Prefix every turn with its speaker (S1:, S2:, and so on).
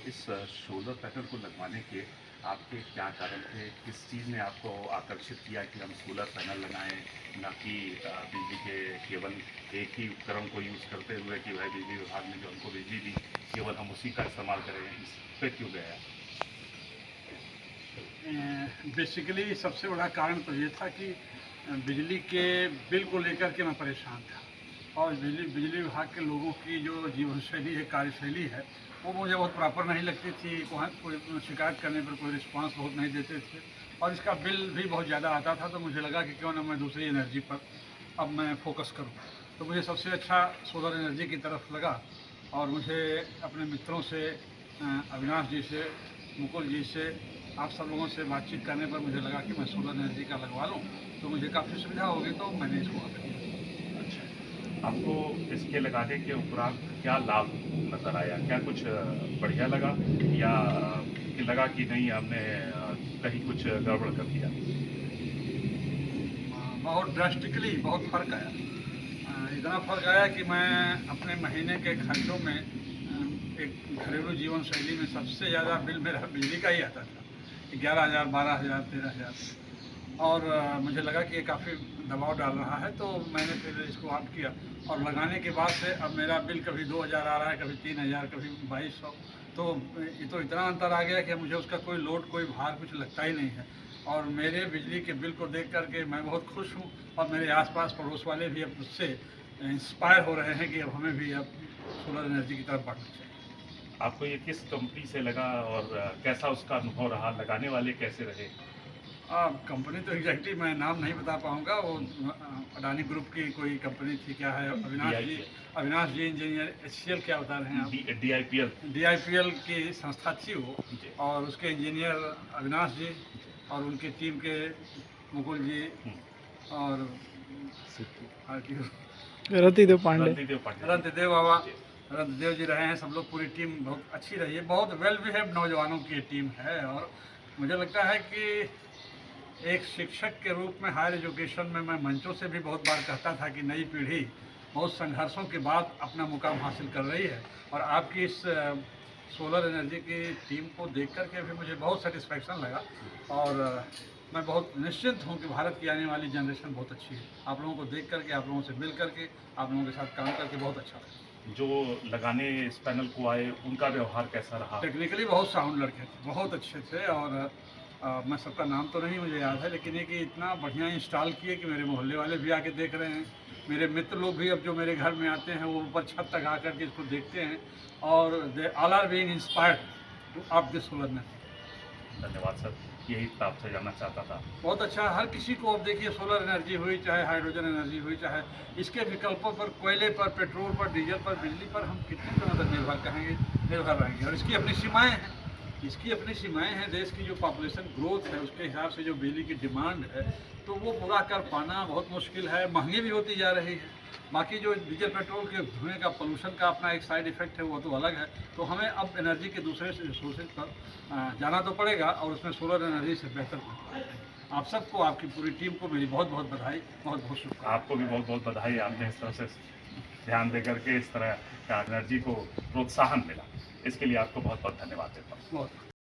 S1: इस solar panel को लगवाने के आपके क्या कारण थे? किस चीज़ ने आपको आकर्षित किया कि हम सोलर पैनल लगाएं, ना कि बिजली के केवल एक ही उपकरण को यूज़ करते हुए कि भाई बिजली विभाग ने जो हमको बिजली दी केवल हम उसी का इस्तेमाल करें, इस पे क्यों गए आप?
S2: बेसिकली सबसे बड़ा कारण तो ये था कि बिजली के बिल को लेकर के मैं परेशान था और बिजली बिजली विभाग के लोगों की जो जीवन शैली है, कार्यशैली है, वो मुझे बहुत प्रॉपर नहीं लगती थी। वहाँ कोई शिकायत करने पर कोई रिस्पांस बहुत नहीं देते थे और इसका बिल भी बहुत ज़्यादा आता था। तो मुझे लगा कि क्यों ना मैं दूसरी एनर्जी पर अब मैं फोकस करूँ। तो मुझे सबसे अच्छा सोलर एनर्जी की तरफ लगा और मुझे अपने मित्रों से, अविनाश जी से, मुकुल जी से, आप सब लोगों से बातचीत करने पर मुझे लगा कि मैं सोलर एनर्जी का लगवा लूँ तो मुझे काफ़ी सुविधा होगी, तो मैंने इसको ऑर्डर किया।
S1: अच्छा, आपको इसके लगाने के उपरांत क्या लाभ नज़र आया? क्या कुछ बढ़िया लगा या कि लगा कि नहीं हमने कहीं कुछ गड़बड़ कर दिया?
S2: बहुत ड्रास्टिकली बहुत फ़र्क आया। इतना फ़र्क आया कि मैं अपने महीने के खर्चों में, एक घरेलू जीवन शैली में सबसे ज़्यादा बिल मेरा बिजली का ही आता था। 11,000, 12,000, 13,000। और मुझे लगा कि ये काफ़ी दबाव डाल रहा है, तो मैंने फिर इसको ऑप्ट किया और लगाने के बाद से अब मेरा बिल कभी 2,000 आ रहा है, कभी 3,000, कभी 2,200। तो ये तो इतना अंतर आ गया कि मुझे उसका कोई लोड, कोई भार कुछ लगता ही नहीं है और मेरे बिजली के बिल को देख कर के मैं बहुत खुश हूँ और मेरे आसपास पड़ोस वाले भी अब मुझसे इंस्पायर हो रहे हैं कि अब हमें भी अब सोलर एनर्जी की तरफ बढ़ना चाहिए।
S1: आपको ये किस कंपनी से लगा और कैसा उसका अनुभव रहा? लगाने वाले कैसे रहे?
S2: कंपनी तो एग्जैक्टली मैं नाम नहीं बता पाऊँगा। वो अडानी ग्रुप की कोई कंपनी थी, क्या है,
S1: डीआईपीएल,
S2: अविनाश जी इंजीनियर, एचसीएल क्या बता रहे हैं आप?
S1: डीआईपीएल।
S2: डीआईपीएल की संस्था थी वो
S1: जी।
S2: और उसके इंजीनियर अविनाश जी और उनकी टीम के मुकुल जी और
S3: रतिदेव पांडे।
S1: रणदीप पांडे।
S2: रणदेव बाबा,
S1: जी।
S2: रणदेव जी रहे हैं। सब लोग, पूरी टीम बहुत अच्छी रही है। बहुत वेल बिहेव्ड नौजवानों की टीम है और मुझे लगता है कि एक शिक्षक के रूप में हायर एजुकेशन में मैं मंचों से भी बहुत बार कहता था कि नई पीढ़ी बहुत संघर्षों के बाद अपना मुकाम हासिल कर रही है और आपकी इस सोलर एनर्जी की टीम को देख कर के भी मुझे बहुत सेटिस्फैक्शन लगा और मैं बहुत निश्चिंत हूँ कि भारत की आने वाली जनरेशन बहुत अच्छी है। आप लोगों को देख करके, आप लोगों से मिल करके, आप लोगों के साथ काम करके बहुत अच्छा लगा।
S1: जो लगाने इस पैनल को आए उनका व्यवहार कैसा रहा?
S2: टेक्निकली बहुत साउंड लड़के थे, बहुत अच्छे थे और मैं सबका नाम तो नहीं मुझे याद है, लेकिन ये कि इतना बढ़िया इंस्टॉल किए कि मेरे मोहल्ले वाले भी आके देख रहे हैं। मेरे मित्र लोग भी अब जो मेरे घर में आते हैं वो ऊपर छत तक आकर के इसको देखते हैं और they all are being inspired to up this solar energy.
S1: धन्यवाद सर, यही तो आपसे जानना चाहता था।
S2: बहुत अच्छा। हर किसी को अब देखिए, सोलर एनर्जी हुई चाहे हाइड्रोजन एनर्जी हुई, चाहे इसके विकल्पों पर, कोयले पर, पेट्रोल पर, डीजल पर, बिजली पर हम कितने समय तक निर्भर रहेंगे और इसकी अपनी सीमाएँ हैं। इसकी अपनी सीमाएँ हैं। देश की जो पॉपुलेशन ग्रोथ है उसके हिसाब से जो बिजली की डिमांड है तो वो पूरा कर पाना बहुत मुश्किल है, महंगी भी होती जा रही है। बाकी जो डीजल पेट्रोल के धुएँ का, पोल्यूशन का अपना एक साइड इफ़ेक्ट है, वो तो अलग है। तो हमें अब एनर्जी के दूसरे रिसोर्सेज पर जाना तो पड़ेगा और उसमें सोलर एनर्जी से बेहतर कोई। आप सबको, आपकी पूरी टीम को मेरी बहुत बहुत बधाई, बहुत बहुत शुभकामनाएं।
S1: आपको भी बहुत बहुत बधाई, आपने इस तरह से ध्यान दे करके इस तरह का एनर्जी को प्रोत्साहन मिला, इसके लिए आपको बहुत बहुत धन्यवाद देता हूँ।
S2: बहुत